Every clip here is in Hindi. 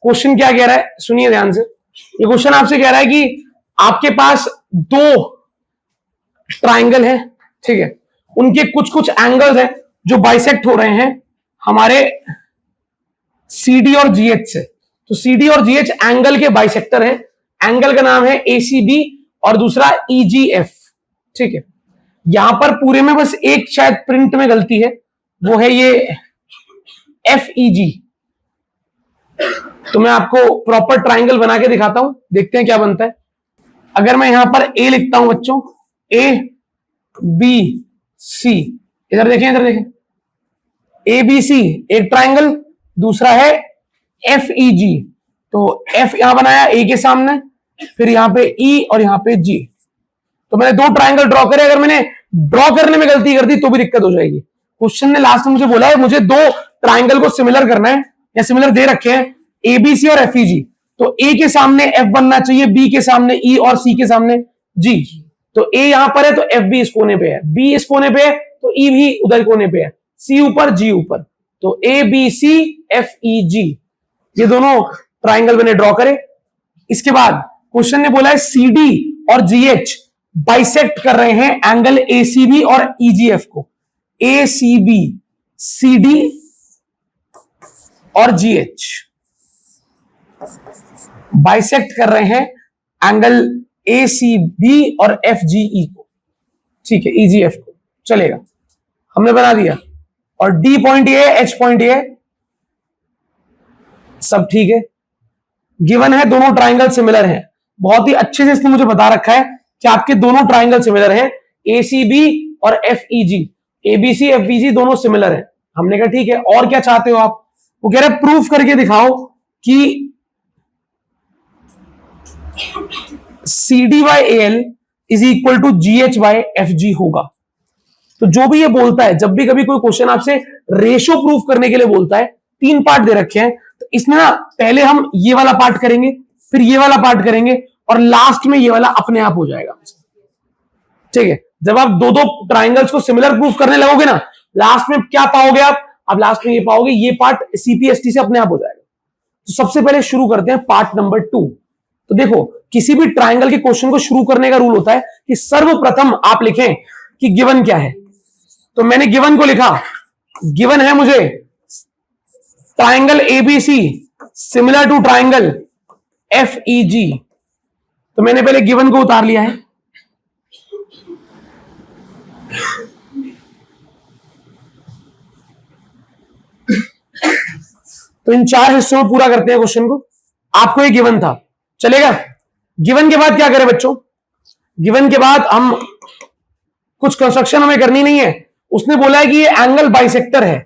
क्वेश्चन क्या कह रहा है, सुनिए ध्यान से। ये क्वेश्चन आपसे कह रहा है कि आपके पास दो ट्राइंगल है, ठीक है, उनके कुछ कुछ एंगल्स हैं जो बाइसेक्ट हो रहे हैं हमारे CD और GH से। तो CD और GH एंगल के बाइसेक्टर है। एंगल का नाम है ACB और दूसरा EGF, ठीक है। यहां पर पूरे में बस एक शायद प्रिंट में गलती है, वो है ये FEG। तो मैं आपको प्रॉपर ट्राइंगल बना के दिखाता हूं, देखते हैं क्या बनता है। अगर मैं यहां पर A लिखता हूं बच्चों, ABC, इधर देखें, इधर देखें, ABC एक ट्राइंगल, दूसरा है FEG। तो F यहां बनाया A के सामने, फिर यहां पे E और यहां पे G। तो मैंने दो ट्राइंगल ड्रॉ करे। अगर मैंने ड्रॉ करने में गलती कर दी तो भी दिक्कत हो जाएगी। क्वेश्चन ने लास्ट में मुझे बोला है मुझे दो ट्राइंगल को सिमिलर करना है, या सिमिलर दे रखे हैं ABC और FEG। तो A के सामने F बनना चाहिए, B के सामने E और C के सामने G। तो A यहां पर है तो F भी इस कोने पे है, B इस कोने पे है तो E भी उधर कोने पे है, C ऊपर G ऊपर। तो ABC FEG ये दोनों ट्राइंगल मैंने ड्रॉ करे। इसके बाद क्वेश्चन ने बोला है CD और GH बाइसेक्ट कर रहे हैं एंगल ACB और EGF को। ACB CD और GH बाइसेक्ट कर रहे हैं एंगल ACB और FGE को, ठीक है, EGF को, चलेगा, हमने बना दिया। और D पॉइंट ये है, H पॉइंट ये है, सब ठीक है। गिवन है दोनों ट्राइंगल सिमिलर हैं। बहुत ही अच्छे से इसने मुझे बता रखा है कि आपके दोनों ट्राइंगल सिमिलर हैं, ACB और FEG, ABC FEG दोनों सिमिलर हैं। हमने कहा ठीक है, और क्या चाहते हो आप? वो कह रहे प्रूफ करके दिखाओ कि CD by AL is equal to GH by FG होगा। तो जो भी ये बोलता है, जब भी कभी कोई क्वेश्चन आपसे रेशो प्रूफ करने के लिए बोलता है, तीन पार्ट दे रखे हैं, तो इसमें ना पहले हम ये वाला पार्ट करेंगे, फिर ये वाला पार्ट करेंगे, और लास्ट में ये वाला अपने आप हो जाएगा, ठीक है। जब आप दो दो ट्राइंगल्स को सिमिलर प्रूफ करने लगोगे ना, लास्ट में क्या पाओगे आप लास्ट में ये पाओगे, ये पार्ट CPST से अपने आप हो जाएगा। तो सबसे पहले शुरू करते हैं पार्ट नंबर 2। तो देखो, किसी भी ट्राइंगल के क्वेश्चन को शुरू करने का रूल होता है कि सर्वप्रथम आप लिखें कि गिवन क्या है। तो मैंने गिवन को लिखा, गिवन है मुझे triangle ABC similar to triangle FEG। तो मैंने पहले गिवन को उतार लिया है। तो इन चार हिस्सों में पूरा करते हैं क्वेश्चन को। आपको ये गिवन था, चलेगा। गिवन के बाद क्या करें बच्चों? गिवन के बाद हम कुछ कंस्ट्रक्शन हमें करनी नहीं है। उसने बोला है कि ये एंगल बाइसेक्टर है,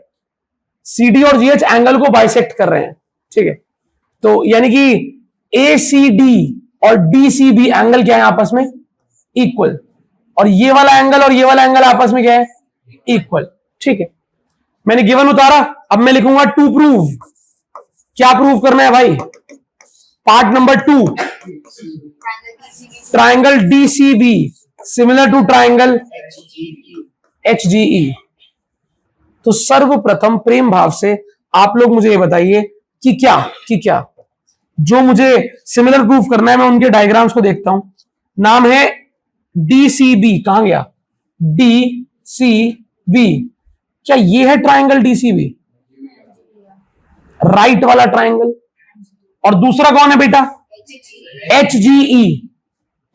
CD और GH एंगल को बाइसेक्ट कर रहे हैं, ठीक है। तो यानी कि ACD और DCB एंगल क्या है आपस में? इक्वल। और ये वाला एंगल और ये वाला एंगल आपस में क्या है? इक्वल, ठीक है। मैंने गिवन उतारा, अब मैं लिखूंगा टू प्रूव। क्या प्रूव करना है भाई? Part number 2, triangle DCB similar to triangle HGE। तो सर्वप्रथम प्रेम भाव से आप लोग मुझे ये बताइए कि क्या जो मुझे सिमिलर प्रूफ करना है, मैं उनके डायग्राम्स को देखता हूं। नाम है DCB, कहां गया? DCB, क्या ये है ट्राइंगल DCB? राइट वाला ट्राइंगल। और दूसरा कौन है बेटा? HGE।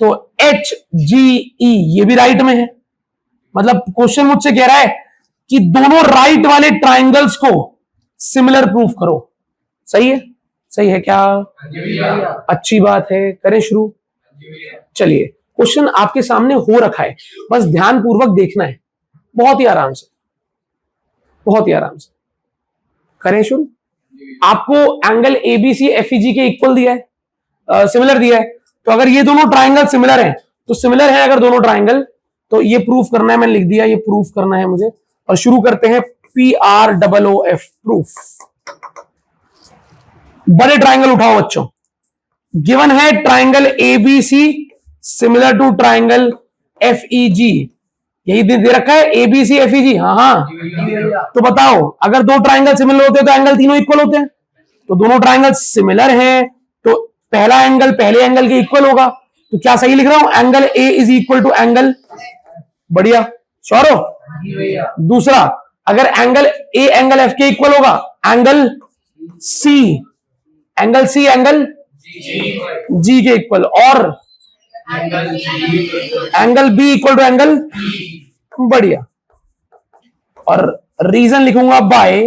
तो HGE ये भी राइट में है। मतलब क्वेश्चन मुझसे कह रहा है कि दोनों राइट वाले ट्राइंगल्स को सिमिलर प्रूफ करो। सही है? सही है क्या? अच्छी बात है, करें शुरू। चलिए, क्वेश्चन आपके सामने हो रखा है, बस ध्यान पूर्वक देखना है, बहुत ही आराम से, बहुत ही आराम से करें शुरू। आपको एंगल ABC FEG के इक्वल दिया है, सिमिलर दिया है। तो अगर ये दोनों ट्राइंगल सिमिलर हैं, तो सिमिलर है अगर दोनों ट्राइंगल, तो ये प्रूफ करना है, मैंने लिख दिया, ये प्रूफ करना है मुझे। और शुरू करते हैं PROOF, प्रूफ। बड़े ट्राइंगल उठाओ बच्चों। गिवन है triangle ABC similar to triangle FEG यही दे रखा है ABC FEG। हाँ हाँ, तो बताओ अगर दो ट्राइंगल सिमिलर होते हैं तो एंगल तीनों इक्वल होते हैं। तो दोनों ट्राइंगल सिमिलर हैं तो पहला एंगल पहले एंगल के इक्वल होगा। तो क्या सही लिख रहा हूं? Angle A is equal to angle, बढ़िया, श्योर हो? दूसरा, अगर एंगल A एंगल F के इक्वल होगा, एंगल C एंगल G के इक्वल, और angle B equal to angle, बढ़िया। और रीजन लिखूंगा बाय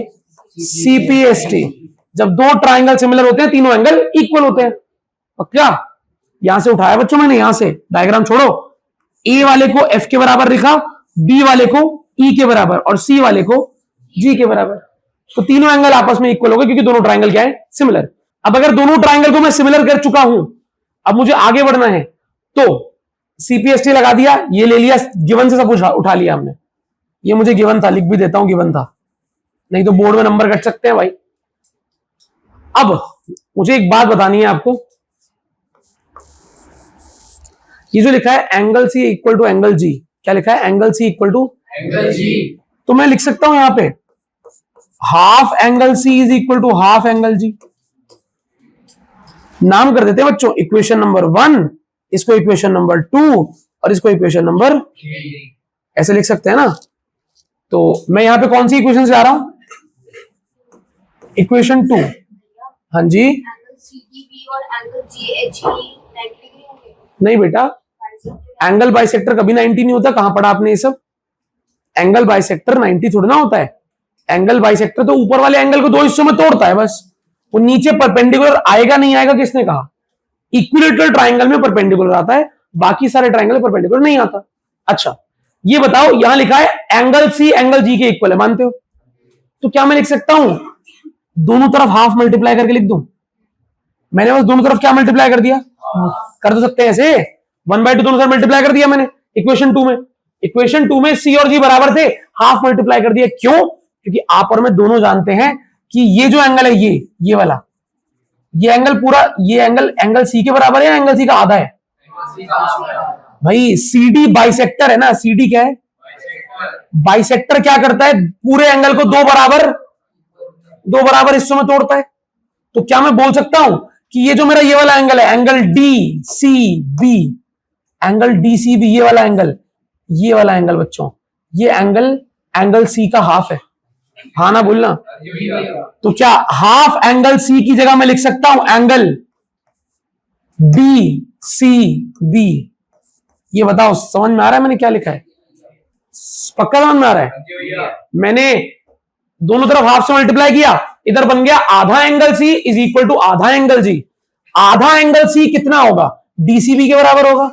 CPST। जब दो ट्राइंगल सिमिलर होते हैं तीनों एंगल इक्वल होते हैं। और क्या यहां से उठाया बच्चों मैंने, यहां से डायग्राम छोड़ो, A वाले को F के बराबर लिखा, B वाले को E के बराबर और C वाले को G के बराबर। तो तीनों एंगल आपस में इक्वल हो गए क्योंकि दोनों ट्राइंगल क्या है? सिमिलर। अब अगर दोनों ट्राइंगल को मैं सिमिलर कर चुका हूं, अब मुझे आगे बढ़ना है, तो CPST लगा दिया, ये ले लिया, गिवन से सब उठा लिया हमने। ये मुझे गिवन था, लिख भी देता हूं गिवन था, नहीं तो बोर्ड में नंबर कट सकते हैं भाई। अब मुझे एक बात बतानी है आपको, ये जो लिखा है angle C equal to angle G, क्या लिखा है? Angle C equal to angle G। तो मैं लिख सकता हूं यहां पे half angle C is equal to half angle G। नाम कर देते हैं बच्चों, इक्वेशन नंबर 1, इसको इक्वेशन नंबर 2 और इसको इक्वेशन नंबर 3, ऐसे लिख सकते हैं ना। तो मैं यहां पे कौन सी इक्वेशन से जा रहा हूं? इक्वेशन 2। हाँ जी, नहीं बेटा, एंगल बाइसेक्टर कभी 90 नहीं होता। कहां पढ़ा आपने ये सब? एंगल बाइसेक्टर 90 थोड़ा ना होता है। एंगल बाइसेक्टर तो ऊपर वाले एंगल को दो हिस्सों में तोड़ता है बस, वो नीचे परपेंडिकुलर आएगा नहीं आएगा किसने कहा? इक्विलेटरल ट्राइंगल में परपेंडिकुलर आता है, बाकी सारे ट्राइंगल में परपेंडिकुलर नहीं आता। अच्छा ये बताओ, यहां लिखा है एंगल C एंगल G के इक्वल है, मानते हो? तो क्या मैं लिख सकता हूं दोनों तरफ हाफ मल्टीप्लाई करके लिख दूं? मैंने बस दोनों तरफ क्या मल्टीप्लाई कर दिया? कर तो सकते हैं ऐसे, 1/2 दोनों तरफ मल्टीप्लाई कर दिया मैंने इक्वेशन 2 में। इक्वेशन 2 में C और G बराबर थे, हाफ मल्टीप्लाई कर दिया। क्यों? क्योंकि आप और मैं दोनों जानते हैं कि ये जो एंगल है ये वाला, ये एंगल पूरा, ये एंगल C के बराबर है या एंगल C का आधा है? भाई CD बाइसेक्टर है ना। CD क्या है? बाइसेक्टर क्या करता है? पूरे एंगल को दो बराबर हिस्सों में तोड़ता है। तो क्या मैं बोल सकता हूं कि ये जो मेरा ये वाला एंगल है, एंगल DCB, एंगल DCB, ये वाला एंगल बच्चों, ये एंगल C का हाफ है। हाँ ना बोलना? तो क्या हाफ एंगल C की जगह मैं लिख सकता हूं एंगल DCB? ये बताओ समझ में आ रहा है मैंने क्या लिखा है? पक्का समझ में आ रहा है? मैंने दोनों तरफ हाफ से मल्टीप्लाई किया, इधर बन गया आधा angle C is equal to आधा एंगल G। आधा एंगल C कितना होगा? DCB के बराबर होगा,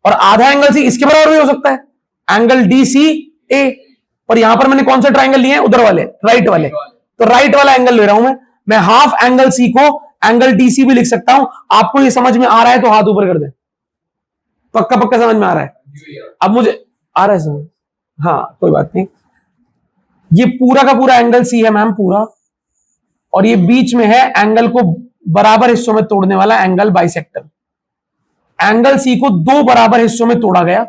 और आधा एंगल C इसके बराबर भी हो सकता है, एंगल DCA। और यहां पर मैंने कौन से ट्राइंगल लिए हैं? उधर वाले, राइट वाले। तो राइट वाला एंगल ले रहा हूं मैं हाफ एंगल C को एंगल DCB लिख सकता हूं। आपको ये समझ में आ रहा है तो हाथ ऊपर कर दे। पक्का समझ में आ रहा है? अब मुझे आ रहा है समझ? हाँ कोई बात नहीं। ये पूरा का पूरा एंगल C है मैम, पूरा, और ये बीच में है एंगल को बराबर हिस्सों में तोड़ने वाला एंगल बाइसेक्टर। एंगल C को दो बराबर हिस्सों में तोड़ा गया,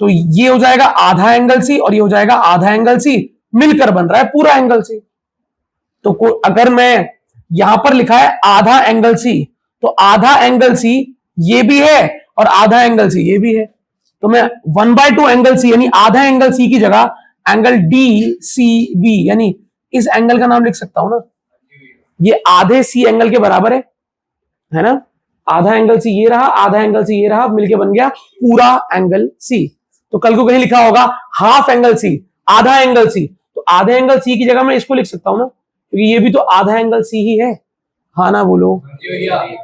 तो ये हो जाएगा आधा एंगल C और ये हो जाएगा आधा एंगल C, मिलकर बन रहा है पूरा एंगल C। तो अगर मैं यहां पर लिखा है आधा एंगल C, तो आधा एंगल C ये भी है और आधा एंगल C ये भी है। तो मैं 1/2 एंगल C यानी आधा एंगल C की जगह एंगल DCB यानी इस एंगल का नाम लिख सकता हूं ना। ये आधे C एंगल के बराबर है ना? आधा एंगल C ये रहा, आधा एंगल C ये रहा, मिलके बन गया पूरा एंगल C। तो कल को कहीं लिखा होगा हाफ एंगल C, आधा एंगल C, तो आधे एंगल C की जगह मैं इसको लिख सकता हूं ना, क्योंकि ये भी तो आधा एंगल C ही है। हाँ ना बोलो?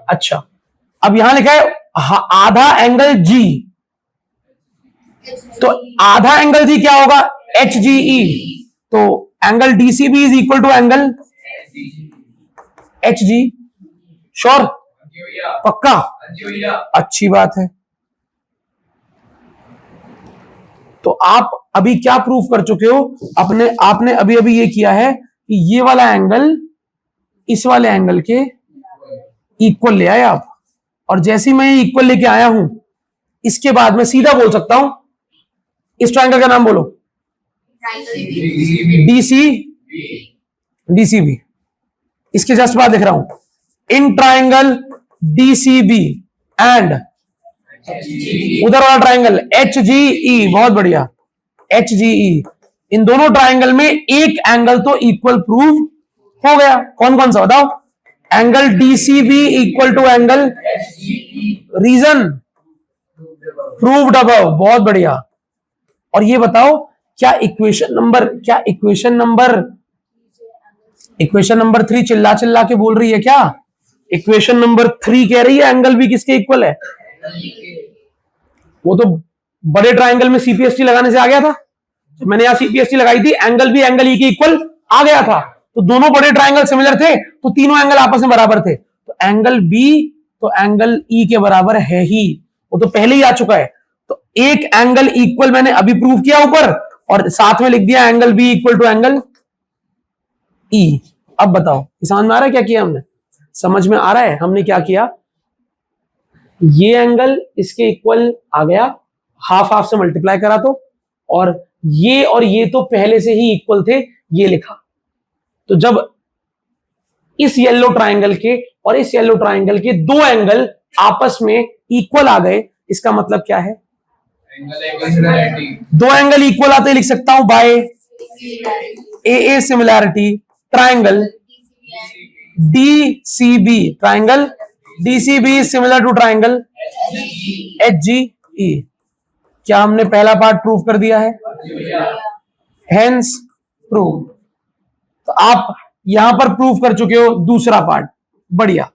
अच्छा अब यहां लिखा है आधा एंगल G, तो आधा एंगल G क्या होगा? HGE। तो angle DCB is equal to angle HG। Sure? पक्का? अच्छी बात है। तो आप अभी क्या प्रूफ कर चुके हो? आपने अभी ये किया है कि ये वाला एंगल इस वाले एंगल के इक्वल ले आए आप, और जैसे मैं इक्वल लेके आया हूं, इसके बाद मैं सीधा बोल सकता हूं इस ट्राइंगल का नाम बोलो। DC DCB. इसके जस्ट बाद लिख रहा हूं, इन ट्राइंगल डीसीबी एंड उधर वाला ट्राइंगल एच जी ई, बहुत बढ़िया, एच जी ई, इन दोनों ट्राइंगल में एक एंगल तो इक्वल प्रूव हो गया। कौन कौन सा बताओ? Angle D C B equal to angle, reason proved above, बहुत बढ़िया। और ये बताओ क्या इक्वेशन नंबर 3 चिल्ला चिल्ला के बोल रही है क्या? इक्वेशन नंबर 3 कह रही है एंगल बी किसके इक्वल है? वो तो बड़े ट्राइंगल में सीपीएसटी लगाने से आ गया था। जब मैंने यहां सीपीएसटी लगाई थी, एंगल बी एंगल ई के इक्वल आ गया था। तो दोनों बड़े ट्राइंगल सिमिलर थे, तो तीनों एंगल आपस में बराबर थे। तो एंगल बी तो एंगल ई के बराबर है ही, वो तो पहले ही आ चुका है। तो एक एंगल इक्वल मैंने अभी प्रूव किया ऊपर, और साथ में लिख दिया angle B equal to angle E. अब बताओ समझ में आ रहा है क्या किया हमने? समझ में आ रहा है हमने क्या किया? ये एंगल इसके इक्वल आ गया, हाफ हाफ से मल्टीप्लाई करा तो, और ये तो पहले से ही इक्वल थे, ये लिखा। तो जब इस येलो ट्राइंगल के और इस येलो ट्राइंगल के दो एंगल आपस में इक्वल आ गए, इसका मतलब क्या है? दो एंगल इक्वल आते लिख सकता हूं by a similarity triangle DCB, triangle DCB similar to triangle HGE. क्या हमने पहला पार्ट प्रूव कर दिया है? Hence prove. तो आप यहां पर प्रूव कर चुके हो दूसरा पार्ट, बढ़िया,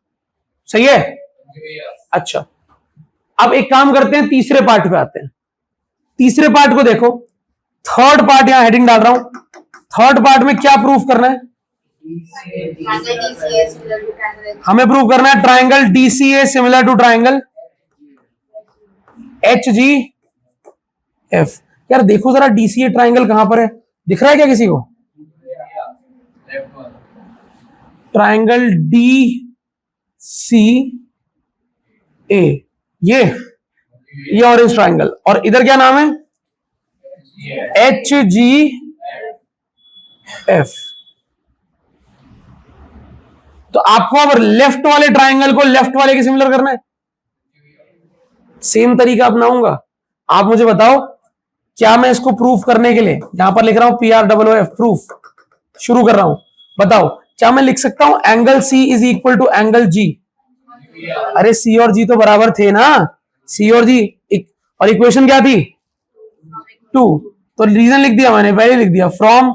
सही है। अच्छा, अब एक काम करते हैं, तीसरे पार्ट पे आते हैं। तीसरे पार्ट को देखो, थर्ड पार्ट, यहां हेडिंग डाल रहा हूं। थर्ड पार्ट में क्या प्रूफ करना है? हमें प्रूव करना है triangle D C A similar to triangle H G F. यार देखो जरा, डीसीए ट्राइंगल कहां पर है, दिख रहा है क्या किसी को? ट्राइंगल डी सी ए, ये ऑरेंज ट्राइंगल, और इधर क्या नाम है? H G F. तो आपको अब लेफ्ट वाले ट्राइंगल को लेफ्ट वाले के सिमिलर करना है। सेम तरीका अपनाऊंगा। आप मुझे बताओ, क्या मैं इसको प्रूफ करने के लिए यहां पर लिख रहा हूं PROOF, प्रूफ शुरू कर रहा हूं। बताओ क्या मैं लिख सकता हूं angle C is equal to angle G? अरे C और G तो बराबर थे ना, C और G, और इक्वेशन क्या थी? 2। तो रीजन लिख दिया मैंने, पहले लिख दिया फ्रॉम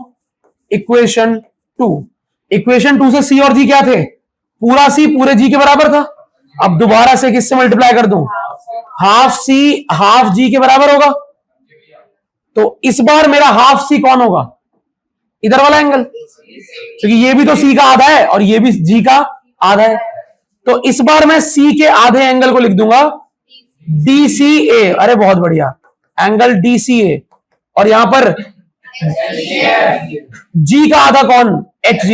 इक्वेशन 2। इक्वेशन 2 से C और G क्या थे? पूरा C पूरे G के बराबर था। अब दोबारा से किससे मल्टीप्लाई कर दूं? हाफ C हाफ G के बराबर होगा। तो इस बार मेरा हाफ C कौन होगा? इधर वाला एंगल, क्योंकि ये भी तो C का आधा है और ये भी G का आधा है। तो इस बार मैं C के आधे एंगल को लिख दूंगा DCA। अरे बहुत बढ़िया, एंगल DCA। और यहां पर G का आधा कौन? HG,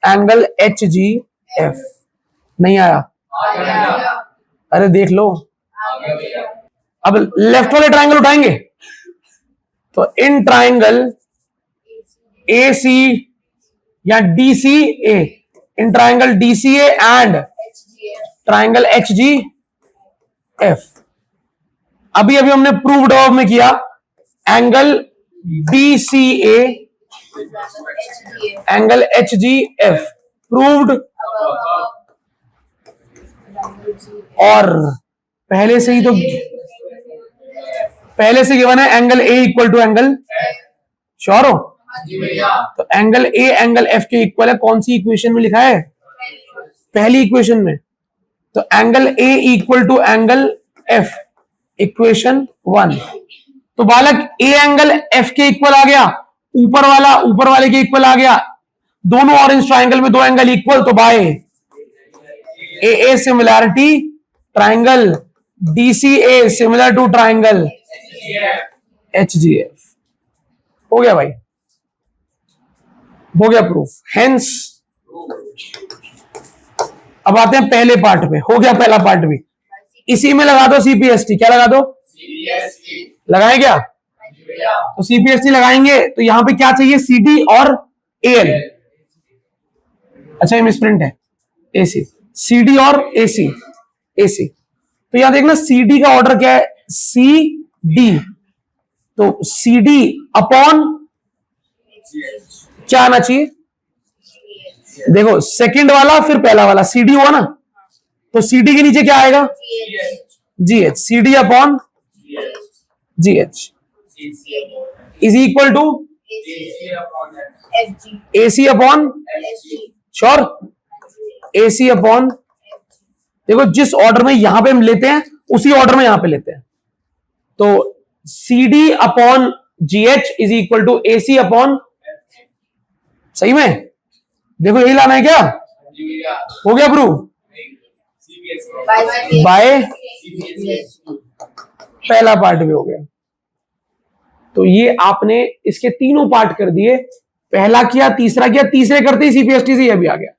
angle HGF। नहीं आया? अरे देख लो। अब लेफ्ट वाले ट्राइंगल उठाएंगे, तो इन ट्राइंगल AC या DCA, इन triangle DCA and triangle HGF। अभी हमने प्रूव्ड ऑफ में किया angle DCA angle HGF proved, और पहले से गिवन है angle A equal to angle, sure हो? तो एंगल A एंगल F के इक्वल है। कौन सी इक्वेशन में लिखा है? पहली इक्वेशन में। तो angle A equal to angle F, equation 1। तो बालक A एंगल F के इक्वल आ गया, ऊपर वाले के इक्वल आ गया। दोनों ऑरेंज ट्राइंगल में दो एंगल इक्वल, तो by AA similarity triangle DCA similar to triangle HGF। हो गया भाई, हो गया प्रूफ, हेंस। अब आते हैं पहले पार्ट पे। हो गया पहला पार्ट भी, इसी में लगा दो CPST। क्या लगा दो? लगाए क्या? तो सीपीएसटी लगाएंगे तो यहां पे क्या चाहिए, सीडी और एएल। अच्छा ये मिसप्रिंट है, एसी, सीडी और एसी, एसी। तो यहां देखना सीडी का ऑर्डर क्या है, सी डी, तो सीडी अपॉन क्या आना चाहिए, देखो सेकंड वाला फिर पहला वाला, सीडी हुआ ना, तो सीडी के नीचे क्या आएगा, GH, CD upon GH is equal to AC upon, sure, AC upon, देखो जिस ऑर्डर में यहां पे हम लेते हैं उसी ऑर्डर में यहां पे लेते हैं, तो CD upon GH is equal to AC upon, सही में, देखो यही लाना है क्या, हो गया प्रूव बाय, पहला पार्ट भी हो गया। तो ये आपने इसके तीनों पार्ट कर दिए, पहला किया, तीसरा किया, तीसरे करते ही सीपीएसटी से ये भी आ गया।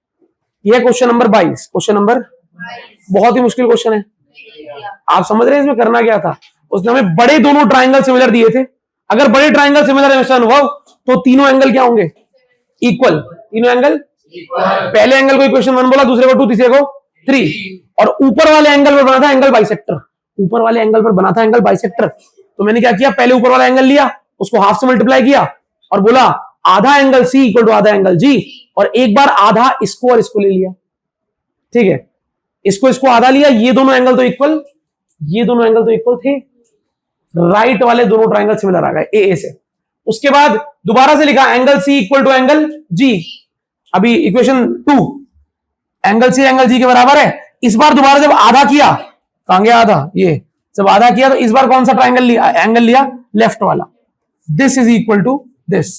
ये क्वेश्चन नंबर 22, क्वेश्चन नंबर, बहुत ही मुश्किल क्वेश्चन है, आप समझ रहे हैं इसमें करना क्या था, उसने हमें बड़े दोनों ट्राइंगल सिमिलर दिए थे, अगर बड़े ट्राइंगल सिमिलर अनुभव तो तीनों एंगल क्या होंगे, इक्वल, तीनों एंगल, पहले एंगल को इक्वेशन 1 बोला, दूसरे को 2, तीसरे को 3, और ऊपर वाले एंगल पर बना था एंगल बाइसेक्टर, ऊपर वाले एंगल पर बना था एंगल बाइसेक्टर, तो मैंने क्या किया, पहले ऊपर वाला एंगल लिया, उसको हाफ से मल्टीप्लाई किया और बोला आधा एंगल सी इक्वल टू आधा एंगल जी, और एक बार आधा इसको और इसको ले लिया, ठीक है, इसको आधा लिया, ये दोनों एंगल तो इक्वल, ये दोनों एंगल तो इक्वल थे, राइट वाले दोनों ट्राइंगल सिमिलर आ गए ए से। उसके बाद दोबारा से लिखा angle C equal to angle G, अभी equation 2, angle C angle G के बराबर है, इस बार दोबारा जब आधा किया, कहां गया आधा, ये जब आधा किया तो इस बार कौन सा ट्राइंगल लिया, एंगल लिया लेफ्ट वाला, this is equal to this,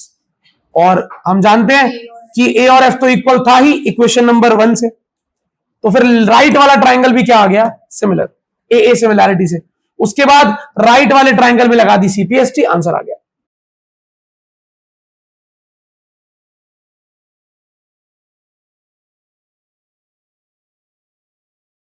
और हम जानते हैं कि ए और एफ तो इक्वल था ही इक्वेशन नंबर 1 से, तो फिर राइट वाला ट्राइंगल भी क्या आ गया, सिमिलर, ए सिमिलैरिटी से। उसके बाद राइट वाले ट्राइंगल में लगा दी सीपीएसटी, आंसर आ गया।